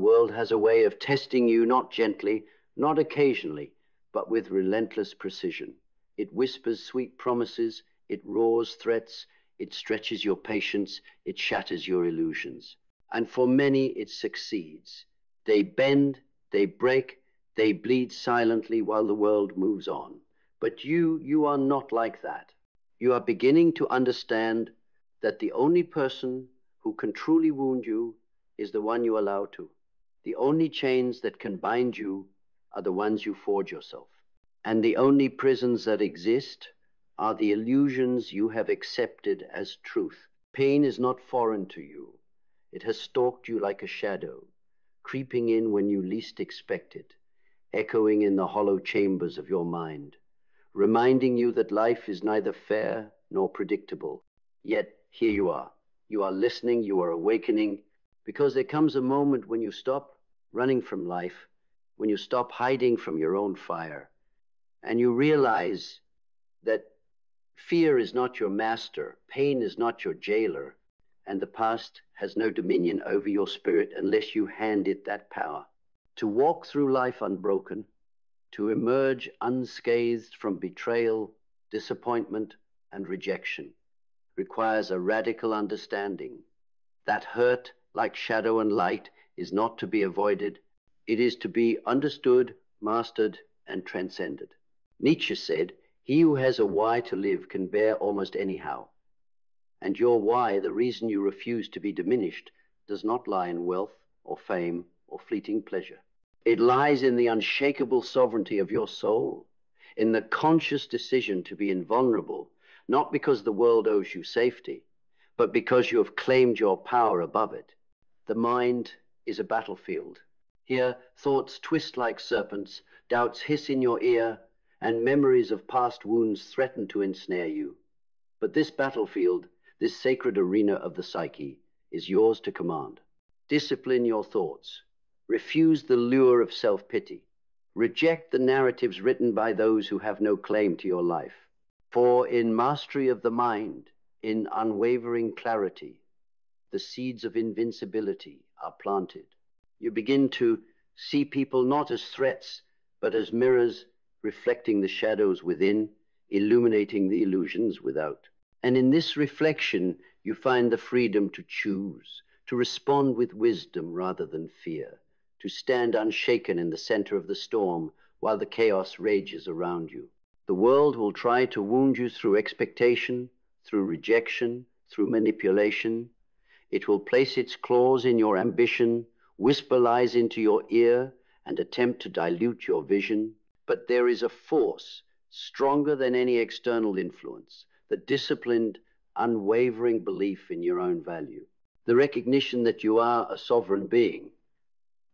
world has a way of testing you not gently, not occasionally, but with relentless precision. It whispers sweet promises, it roars threats, it stretches your patience, it shatters your illusions. And for many it succeeds. They bend, they break, they bleed silently while the world moves on. But you are not like that. You are beginning to understand that the only person who can truly wound you is the one you allow to. The only chains that can bind you are the ones you forge yourself. And the only prisons that exist are the illusions you have accepted as truth. Pain is not foreign to you. It has stalked you like a shadow, creeping in when you least expect it, echoing in the hollow chambers of your mind, reminding you that life is neither fair nor predictable. Yet here you are. You are listening, you are awakening, because there comes a moment when you stop running from life, when you stop hiding from your own fire, and you realize that fear is not your master, pain is not your jailer, and the past has no dominion over your spirit unless you hand it that power. To walk through life unbroken, to emerge unscathed from betrayal, disappointment, and rejection, requires a radical understanding that hurt, like shadow and light, is not to be avoided. It is to be understood, mastered, and transcended. Nietzsche said, "He who has a why to live can bear almost anyhow." And your why, the reason you refuse to be diminished, does not lie in wealth or fame or fleeting pleasure. It lies in the unshakable sovereignty of your soul, in the conscious decision to be invulnerable, not because the world owes you safety, but because you have claimed your power above it. The mind is a battlefield. Here, thoughts twist like serpents, doubts hiss in your ear, and memories of past wounds threaten to ensnare you. But this battlefield, this sacred arena of the psyche, is yours to command. Discipline your thoughts. Refuse the lure of self-pity. Reject the narratives written by those who have no claim to your life. For in mastery of the mind, in unwavering clarity, the seeds of invincibility are planted. You begin to see people not as threats, but as mirrors reflecting the shadows within, illuminating the illusions without. And in this reflection, you find the freedom to choose, to respond with wisdom rather than fear, to stand unshaken in the center of the storm while the chaos rages around you. The world will try to wound you through expectation, through rejection, through manipulation. It will place its claws in your ambition, whisper lies into your ear, and attempt to dilute your vision. But there is a force stronger than any external influence, the disciplined, unwavering belief in your own value, the recognition that you are a sovereign being,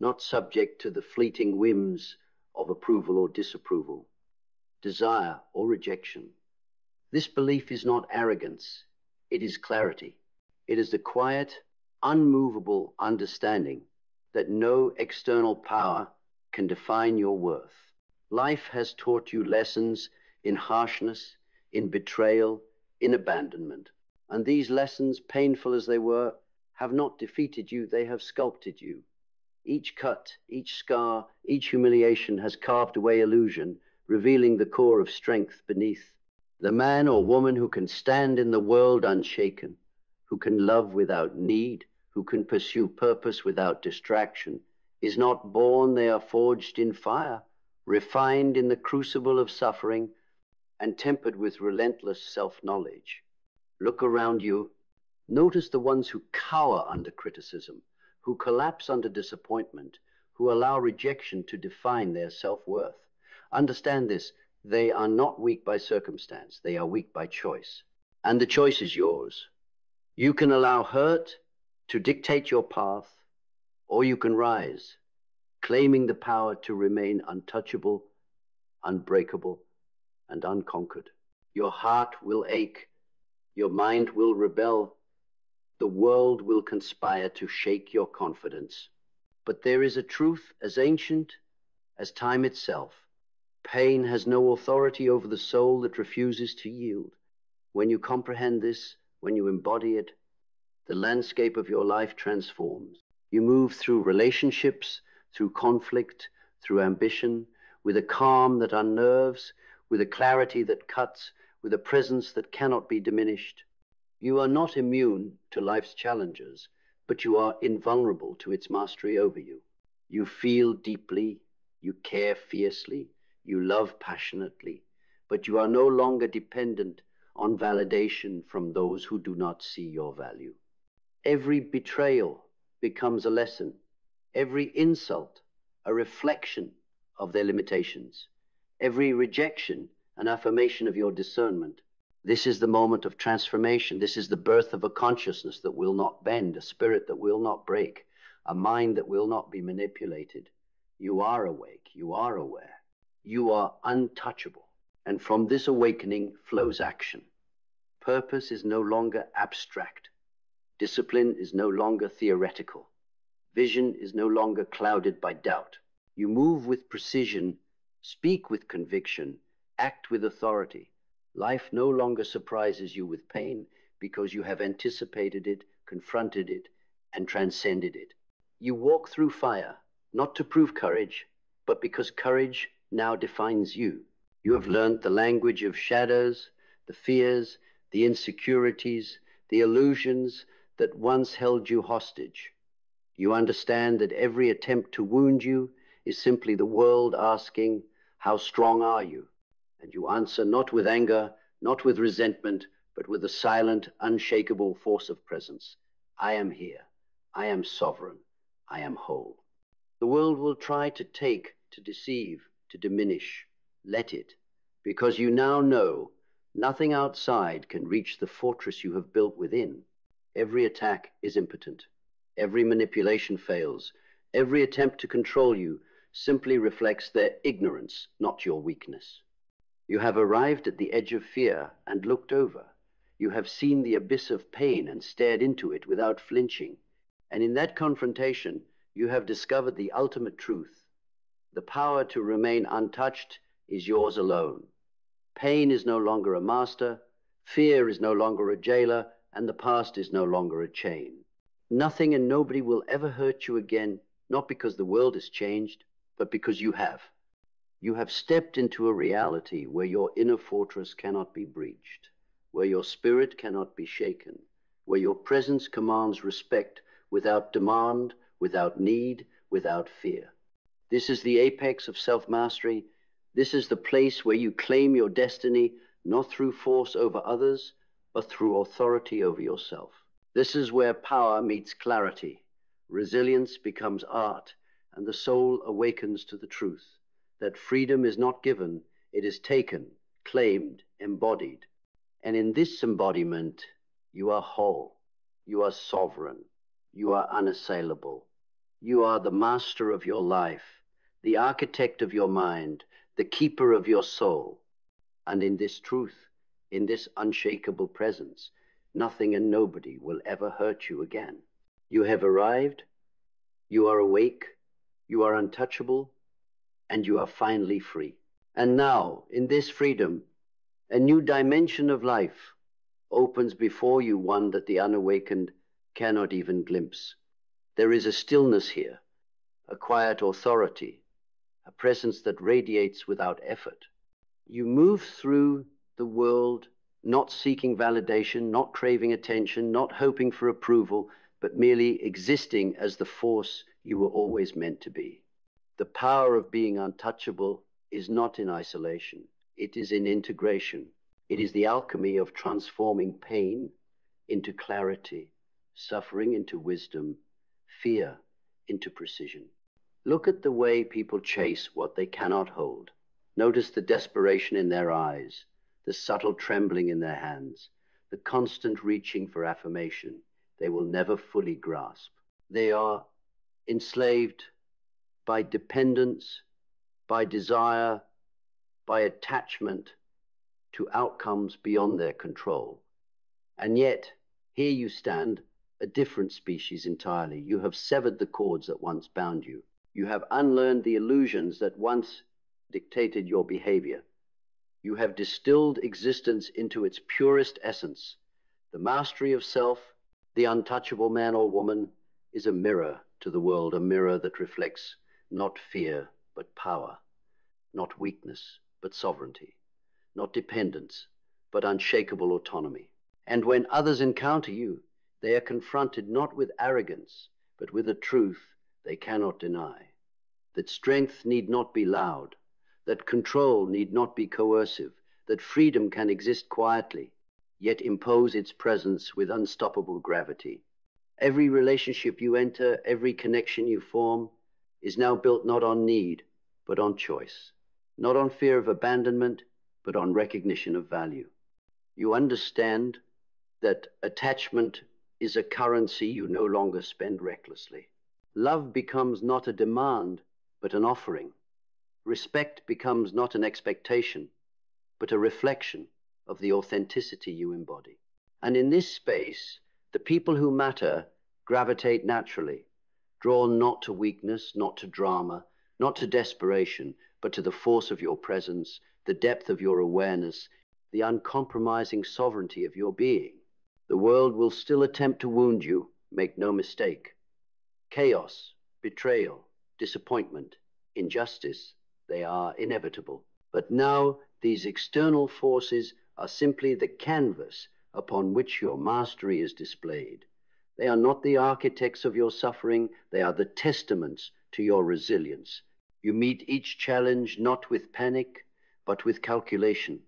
not subject to the fleeting whims of approval or disapproval, desire or rejection. This belief is not arrogance, it is clarity. It is the quiet, unmovable understanding that no external power can define your worth. Life has taught you lessons in harshness, in betrayal, in abandonment. And these lessons, painful as they were, have not defeated you, they have sculpted you. Each cut, each scar, each humiliation has carved away illusion, revealing the core of strength beneath. The man or woman who can stand in the world unshaken, who can love without need, who can pursue purpose without distraction, is not born, they are forged in fire, refined in the crucible of suffering, and tempered with relentless self-knowledge. Look around you. Notice the ones who cower under criticism, who collapse under disappointment, who allow rejection to define their self-worth. Understand this, they are not weak by circumstance, they are weak by choice. And the choice is yours. You can allow hurt to dictate your path, or you can rise, claiming the power to remain untouchable, unbreakable, and unconquered. Your heart will ache, your mind will rebel, the world will conspire to shake your confidence. But there is a truth as ancient as time itself. Pain has no authority over the soul that refuses to yield. When you comprehend this, when you embody it, the landscape of your life transforms. You move through relationships, through conflict, through ambition, with a calm that unnerves, with a clarity that cuts, with a presence that cannot be diminished. You are not immune to life's challenges, but you are invulnerable to its mastery over you. You feel deeply, you care fiercely, you love passionately, but you are no longer dependent on validation from those who do not see your value. Every betrayal becomes a lesson, every insult a reflection of their limitations, every rejection an affirmation of your discernment. This is the moment of transformation. This is the birth of a consciousness that will not bend, a spirit that will not break, a mind that will not be manipulated. You are awake, you are aware, you are untouchable. And from this awakening flows action. Purpose is no longer abstract. Discipline is no longer theoretical. Vision is no longer clouded by doubt. You move with precision, speak with conviction, act with authority. Life no longer surprises you with pain because you have anticipated it, confronted it, and transcended it. You walk through fire, not to prove courage, but because courage now defines you. You have learned the language of shadows, the fears, the insecurities, the illusions that once held you hostage. You understand that every attempt to wound you is simply the world asking, how strong are you? And you answer not with anger, not with resentment, but with a silent, unshakable force of presence. I am here. I am sovereign. I am whole. The world will try to take, to deceive, to diminish. Let it, because you now know nothing outside can reach the fortress you have built within. Every attack is impotent. Every manipulation fails. Every attempt to control you simply reflects their ignorance, not your weakness. You have arrived at the edge of fear and looked over. You have seen the abyss of pain and stared into it without flinching. And in that confrontation, you have discovered the ultimate truth. The power to remain untouched is yours alone. Pain is no longer a master, fear is no longer a jailer, and the past is no longer a chain. Nothing and nobody will ever hurt you again, not because the world has changed, but because you have. You have stepped into a reality where your inner fortress cannot be breached, where your spirit cannot be shaken, where your presence commands respect without demand, without need, without fear. This is the apex of self-mastery. This is the place where you claim your destiny, not through force over others, but through authority over yourself. This is where power meets clarity, resilience becomes art, and the soul awakens to the truth that freedom is not given, it is taken, claimed, embodied. And in this embodiment, you are whole, you are sovereign, you are unassailable. You are the master of your life, the architect of your mind, the keeper of your soul. And in this truth, in this unshakable presence, nothing and nobody will ever hurt you again. You have arrived, you are awake, you are untouchable, and you are finally free. And now, in this freedom, a new dimension of life opens before you, one that the unawakened cannot even glimpse. There is a stillness here, a quiet authority, a presence that radiates without effort. You move through the world not seeking validation, not craving attention, not hoping for approval, but merely existing as the force you were always meant to be. The power of being untouchable is not in isolation. It is in integration. It is the alchemy of transforming pain into clarity, suffering into wisdom, fear into precision. Look at the way people chase what they cannot hold. Notice the desperation in their eyes, the subtle trembling in their hands, the constant reaching for affirmation they will never fully grasp. They are enslaved by dependence, by desire, by attachment to outcomes beyond their control. And yet, here you stand, a different species entirely. You have severed the cords that once bound you. You have unlearned the illusions that once dictated your behavior. You have distilled existence into its purest essence. The mastery of self, the untouchable man or woman, is a mirror to the world a mirror that reflects not fear, but power, not weakness, but sovereignty, not dependence, but unshakable autonomy. And when others encounter you, they are confronted not with arrogance, but with a truth they cannot deny, that strength need not be loud, that control need not be coercive, that freedom can exist quietly, yet impose its presence with unstoppable gravity. Every relationship you enter, every connection you form, is now built not on need, but on choice, not on fear of abandonment, but on recognition of value. You understand that attachment is a currency you no longer spend recklessly. Love becomes not a demand, but an offering. Respect becomes not an expectation, but a reflection of the authenticity you embody. And in this space, the people who matter gravitate naturally, drawn not to weakness, not to drama, not to desperation, but to the force of your presence, the depth of your awareness, the uncompromising sovereignty of your being. The world will still attempt to wound you, make no mistake. Chaos, betrayal, disappointment, injustice, they are inevitable. But now these external forces are simply the canvas upon which your mastery is displayed. They are not the architects of your suffering, they are the testaments to your resilience. You meet each challenge not with panic, but with calculation,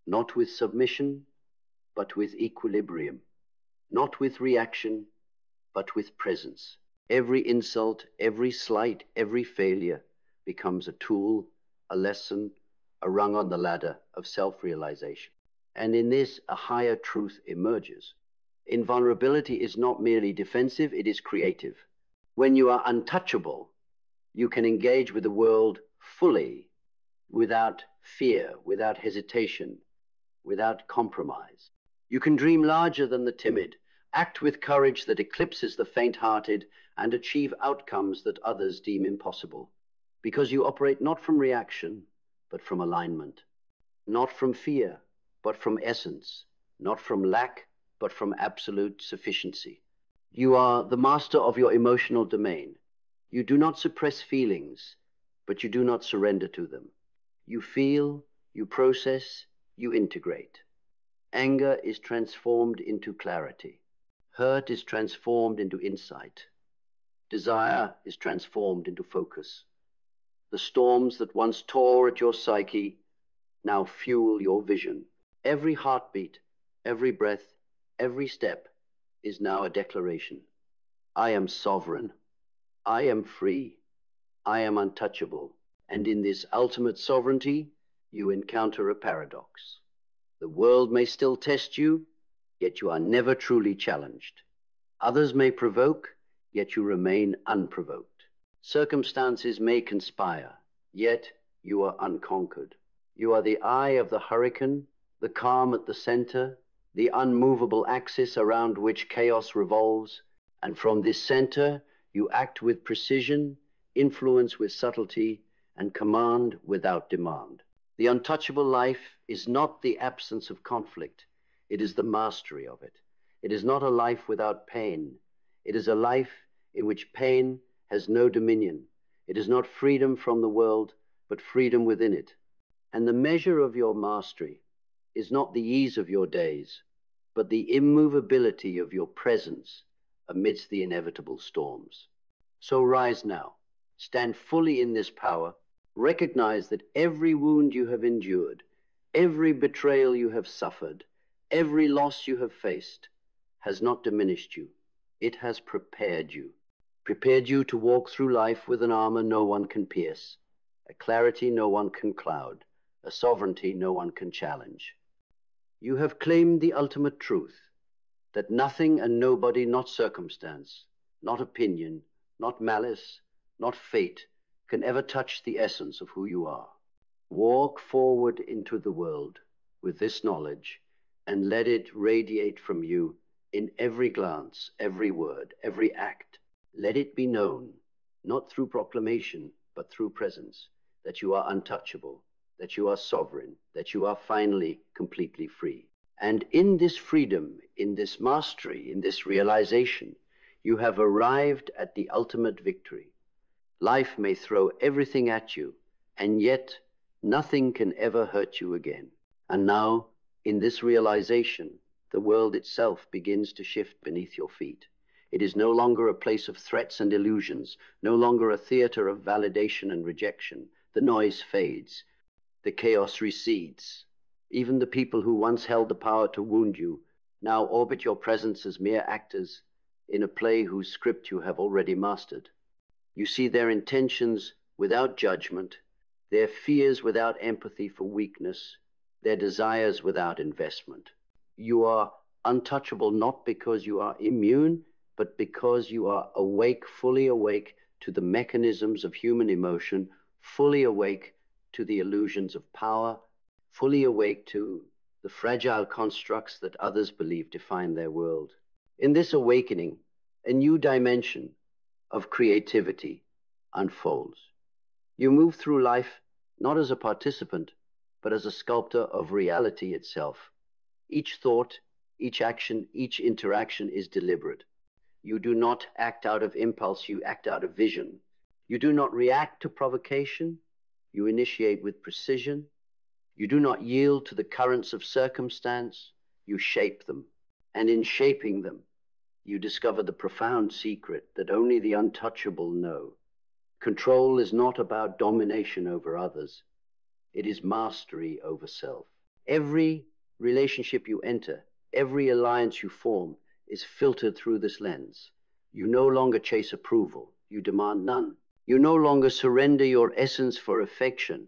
not with submission, but with equilibrium, not with reaction, but with presence. Every insult, every slight, every failure becomes a tool, a lesson, a rung on the ladder of self-realization. And in this, a higher truth emerges. Invulnerability is not merely defensive, it is creative. When you are untouchable, you can engage with the world fully, without fear, without hesitation, without compromise. You can dream larger than the timid, act with courage that eclipses the faint-hearted, and achieve outcomes that others deem impossible, because you operate not from reaction, but from alignment, not from fear, but from essence, not from lack, but from absolute sufficiency. You are the master of your emotional domain. You do not suppress feelings, but you do not surrender to them. You feel, you process, you integrate. Anger is transformed into clarity. Hurt is transformed into insight. Desire is transformed into focus. The storms that once tore at your psyche now fuel your vision. Every heartbeat, every breath, every step is now a declaration. I am sovereign. I am free. I am untouchable. And in this ultimate sovereignty, you encounter a paradox. The world may still test you, yet you are never truly challenged. Others may provoke, yet you remain unprovoked. Circumstances may conspire, yet you are unconquered. You are the eye of the hurricane, the calm at the center, the unmovable axis around which chaos revolves, and from this center you act with precision, influence with subtlety, and command without demand. The untouchable life is not the absence of conflict, it is the mastery of it. It is not a life without pain. It is a life in which pain has no dominion. It is not freedom from the world, but freedom within it. And the measure of your mastery is not the ease of your days, but the immovability of your presence amidst the inevitable storms. So rise now, stand fully in this power, recognize that every wound you have endured, every betrayal you have suffered, every loss you have faced, has not diminished you. It has prepared you to walk through life with an armor no one can pierce, a clarity no one can cloud, a sovereignty no one can challenge. You have claimed the ultimate truth, that nothing and nobody, not circumstance, not opinion, not malice, not fate, can ever touch the essence of who you are. Walk forward into the world with this knowledge and let it radiate from you in every glance, every word, every act. Let it be known, not through proclamation, but through presence, that you are untouchable, that you are sovereign, that you are finally completely free. And in this freedom, in this mastery, in this realization, You have arrived at the ultimate victory. Life may throw everything at you, and yet nothing can ever hurt you again. And now, in this realization, the world itself begins to shift beneath your feet. It is no longer a place of threats and illusions, no longer a theater of validation and rejection. The noise fades. The chaos recedes. Even the people who once held the power to wound you now orbit your presence as mere actors in a play whose script you have already mastered. You see their intentions without judgment, their fears without empathy for weakness, their desires without investment. You are untouchable not because you are immune, but because you are awake, fully awake to the mechanisms of human emotion, fully awake to the illusions of power, fully awake to the fragile constructs that others believe define their world. In this awakening, a new dimension of creativity unfolds. You move through life not as a participant, but as a sculptor of reality itself. Each thought, each action, each interaction is deliberate. You do not act out of impulse, you act out of vision. You do not react to provocation, you initiate with precision. You do not yield to the currents of circumstance, you shape them. And in shaping them, you discover the profound secret that only the untouchable know. Control is not about domination over others. It is mastery over self. Every relationship you enter, every alliance you form is filtered through this lens. You no longer chase approval. You demand none. You no longer surrender your essence for affection.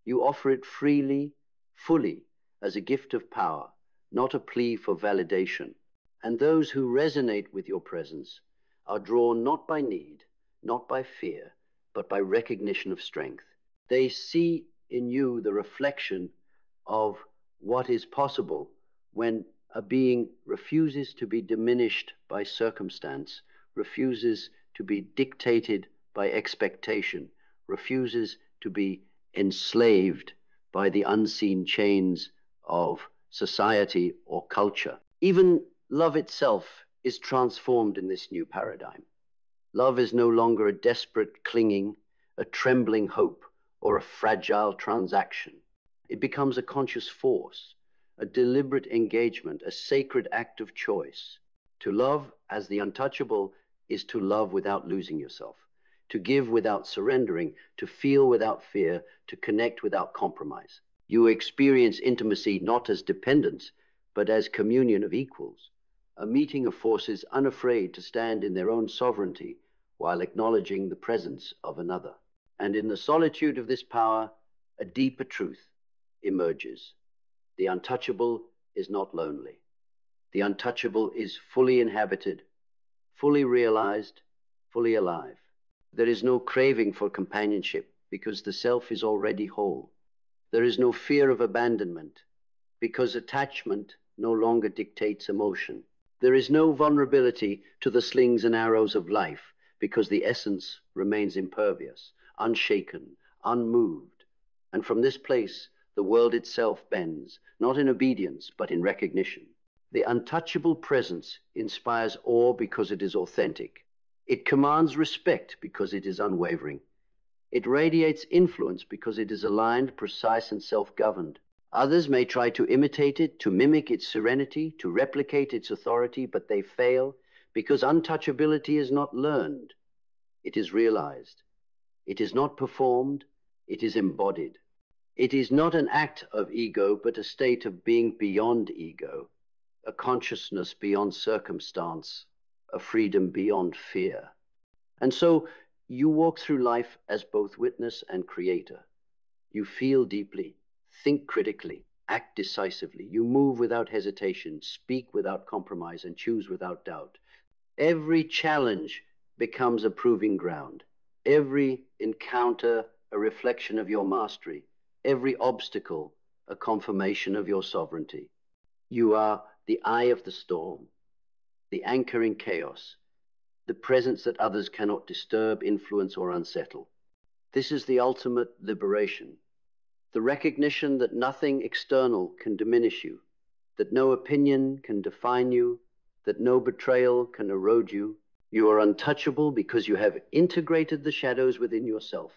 You offer it freely, fully, as a gift of power, not a plea for validation. And those who resonate with your presence are drawn not by need, not by fear, but by recognition of strength. They see in you the reflection of what is possible when a being refuses to be diminished by circumstance, refuses to be dictated by expectation, refuses to be enslaved by the unseen chains of society or culture. Even love itself is transformed in this new paradigm. Love is no longer a desperate clinging, a trembling hope, or a fragile transaction. It becomes a conscious force, a deliberate engagement, a sacred act of choice. To love as the untouchable is to love without losing yourself, to give without surrendering, to feel without fear, to connect without compromise. You experience intimacy not as dependence, but as communion of equals, a meeting of forces unafraid to stand in their own sovereignty while acknowledging the presence of another. And in the solitude of this power, a deeper truth emerges. The untouchable is not lonely. The untouchable is fully inhabited, fully realized, fully alive. There is no craving for companionship because the self is already whole. There is no fear of abandonment because attachment no longer dictates emotion. There is no vulnerability to the slings and arrows of life because the essence remains impervious, unshaken, unmoved. And from this place, the world itself bends, not in obedience, but in recognition. The untouchable presence inspires awe because it is authentic. It commands respect because it is unwavering. It radiates influence because it is aligned, precise, and self-governed. Others may try to imitate it, to mimic its serenity, to replicate its authority, but they fail because untouchability is not learned. It is realized. It is not performed. It is embodied. It is not an act of ego, but a state of being beyond ego, a consciousness beyond circumstance, a freedom beyond fear. And so you walk through life as both witness and creator. You feel deeply, think critically, act decisively. You move without hesitation, speak without compromise, and choose without doubt. Every challenge becomes a proving ground. Every encounter a reflection of your mastery. Every obstacle a confirmation of your sovereignty. You are the eye of the storm, the anchor in chaos, the presence that others cannot disturb, influence, or unsettle. This is the ultimate liberation. The recognition that nothing external can diminish you, that no opinion can define you, that no betrayal can erode you, You are untouchable because you have integrated the shadows within yourself,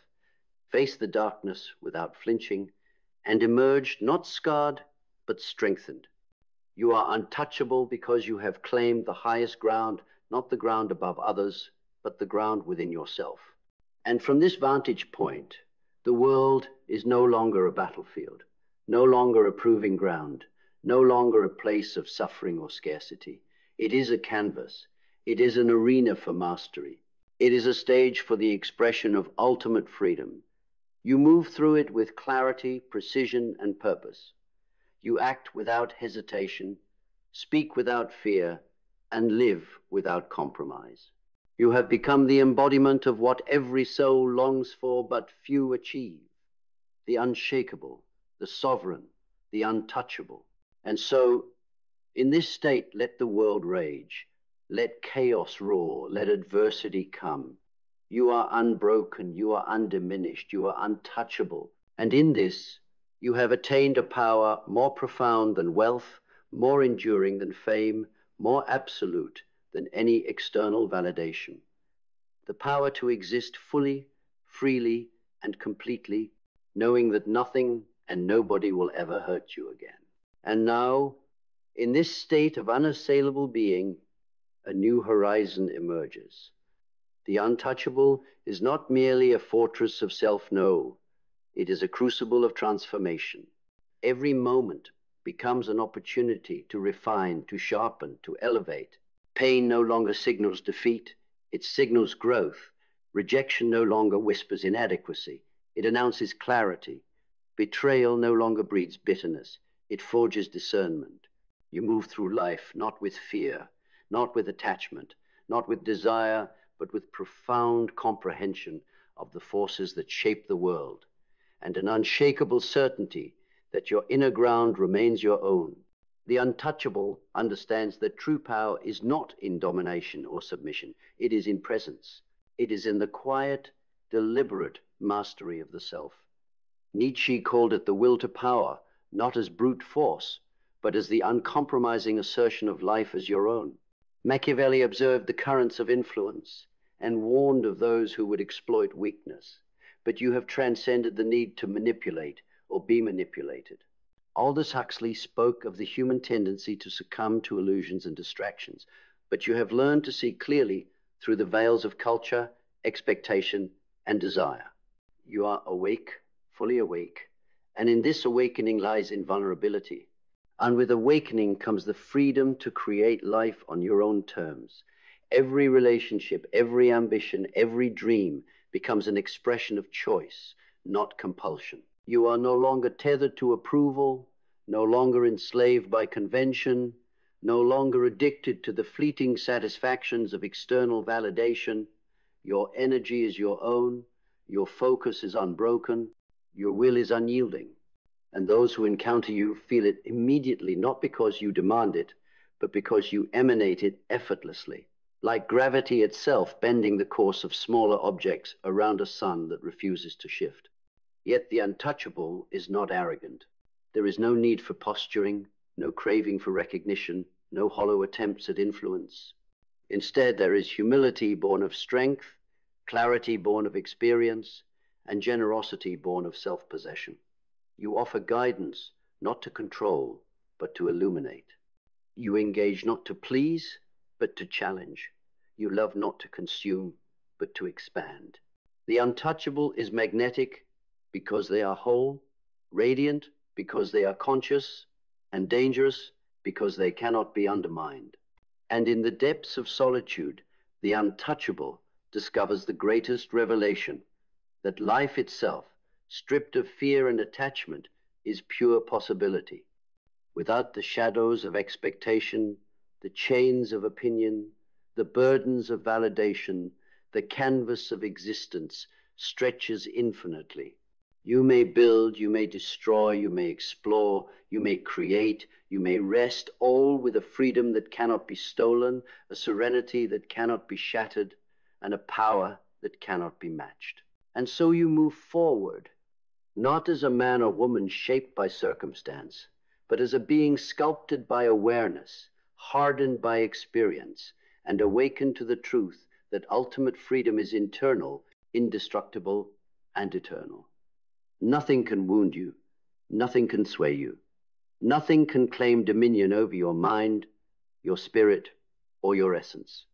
faced the darkness without flinching, and emerged not scarred, but strengthened. You are untouchable because you have claimed the highest ground, not the ground above others, but the ground within yourself. And from this vantage point, the world is no longer a battlefield, no longer a proving ground, no longer a place of suffering or scarcity. It is a canvas. It is an arena for mastery. It is a stage for the expression of ultimate freedom. You move through it with clarity, precision, and purpose. You act without hesitation, speak without fear, and live without compromise. You have become the embodiment of what every soul longs for but few achieve: the unshakable, the sovereign, the untouchable. And so, in this state, let the world rage, let chaos roar, let adversity come. You are unbroken, you are undiminished, you are untouchable. And in this, you have attained a power more profound than wealth, more enduring than fame, more absolute than any external validation. The power to exist fully, freely, and completely, knowing that nothing and nobody will ever hurt you again. And now, in this state of unassailable being, a new horizon emerges. The untouchable is not merely a fortress of self-know. It is a crucible of transformation. Every moment becomes an opportunity to refine, to sharpen, to elevate. Pain no longer signals defeat, it signals growth. Rejection no longer whispers inadequacy, it announces clarity. Betrayal no longer breeds bitterness, it forges discernment. You move through life not with fear, not with attachment, not with desire, but with profound comprehension of the forces that shape the world, and an unshakable certainty that your inner ground remains your own. The untouchable understands that true power is not in domination or submission. It is in presence. It is in the quiet, deliberate mastery of the self. Nietzsche called it the will to power, not as brute force, but as the uncompromising assertion of life as your own. Machiavelli observed the currents of influence and warned of those who would exploit weakness. But you have transcended the need to manipulate or be manipulated. Aldous Huxley spoke of the human tendency to succumb to illusions and distractions, but you have learned to see clearly through the veils of culture, expectation, and desire. You are awake, fully awake, and in this awakening lies invulnerability. And with awakening comes the freedom to create life on your own terms. Every relationship, every ambition, every dream becomes an expression of choice, not compulsion. You are no longer tethered to approval, no longer enslaved by convention, no longer addicted to the fleeting satisfactions of external validation. Your energy is your own, your focus is unbroken, your will is unyielding. And those who encounter you feel it immediately, not because you demand it, but because you emanate it effortlessly, like gravity itself bending the course of smaller objects around a sun that refuses to shift. Yet the untouchable is not arrogant. There is no need for posturing, no craving for recognition, no hollow attempts at influence. Instead, there is humility born of strength, clarity born of experience, and generosity born of self-possession. You offer guidance, not to control, but to illuminate. You engage not to please, but to challenge. You love not to consume, but to expand. The untouchable is magnetic because they are whole, radiant because they are conscious, and dangerous because they cannot be undermined. And in the depths of solitude, the untouchable discovers the greatest revelation, that life itself, stripped of fear and attachment, is pure possibility. Without the shadows of expectation, the chains of opinion, the burdens of validation, the canvas of existence stretches infinitely. You may build, you may destroy, you may explore, you may create, you may rest, all with a freedom that cannot be stolen, a serenity that cannot be shattered, and a power that cannot be matched. And so you move forward, not as a man or woman shaped by circumstance, but as a being sculpted by awareness, hardened by experience, and awaken to the truth that ultimate freedom is internal, indestructible, and eternal. Nothing can wound you. Nothing can sway you. Nothing can claim dominion over your mind, your spirit, or your essence.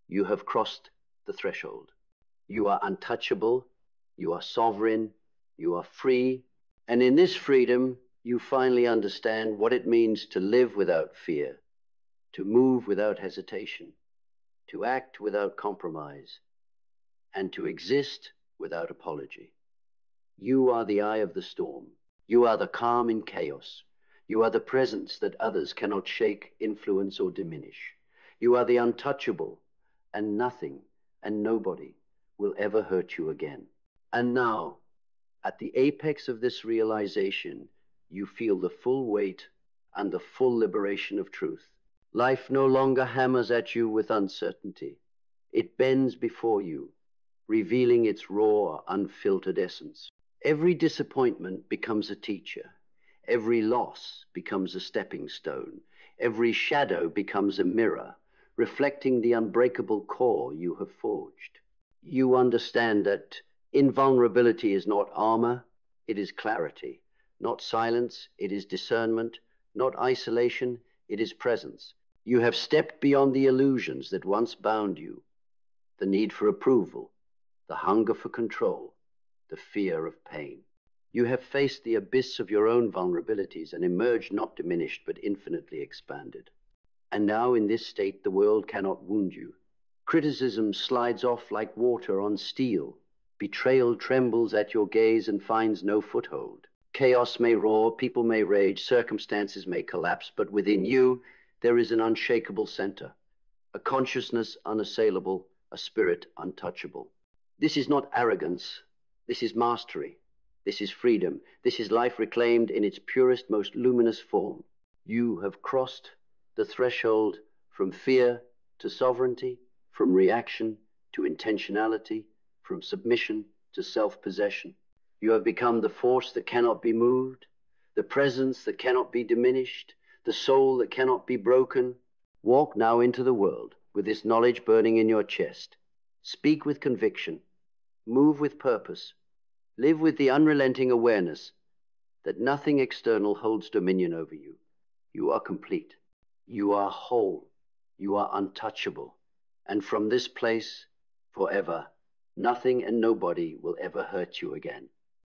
You have crossed the threshold. You are untouchable. You are sovereign. You are free. And in this freedom, you finally understand what it means to live without fear, to move without hesitation, to act without compromise, and to exist without apology. You are the eye of the storm. You are the calm in chaos. You are the presence that others cannot shake, influence, or diminish. You are the untouchable, and nothing and nobody will ever hurt you again. And now, at the apex of this realization, you feel the full weight and the full liberation of truth. Life no longer hammers at you with uncertainty. It bends before you, revealing its raw, unfiltered essence. Every disappointment becomes a teacher. Every loss becomes a stepping stone. Every shadow becomes a mirror, reflecting the unbreakable core you have forged. You understand that invulnerability is not armor, it is clarity. Not silence, it is discernment. Not isolation, it is presence. You have stepped beyond the illusions that once bound you, the need for approval, the hunger for control, the fear of pain. You have faced the abyss of your own vulnerabilities and emerged not diminished but infinitely expanded. And now in this state the world cannot wound you. Criticism slides off like water on steel. Betrayal trembles at your gaze and finds no foothold. Chaos may roar, people may rage, circumstances may collapse, but within you there is an unshakable center, a consciousness unassailable, a spirit untouchable. This is not arrogance. This is mastery. This is freedom. This is life reclaimed in its purest, most luminous form. You have crossed the threshold from fear to sovereignty, from reaction to intentionality, from submission to self-possession. You have become the force that cannot be moved, the presence that cannot be diminished, the soul that cannot be broken. Walk now into the world with this knowledge burning in your chest. Speak with conviction. Move with purpose. Live with the unrelenting awareness that nothing external holds dominion over you. You are complete. You are whole. You are untouchable. And from this place, forever, nothing and nobody will ever hurt you again.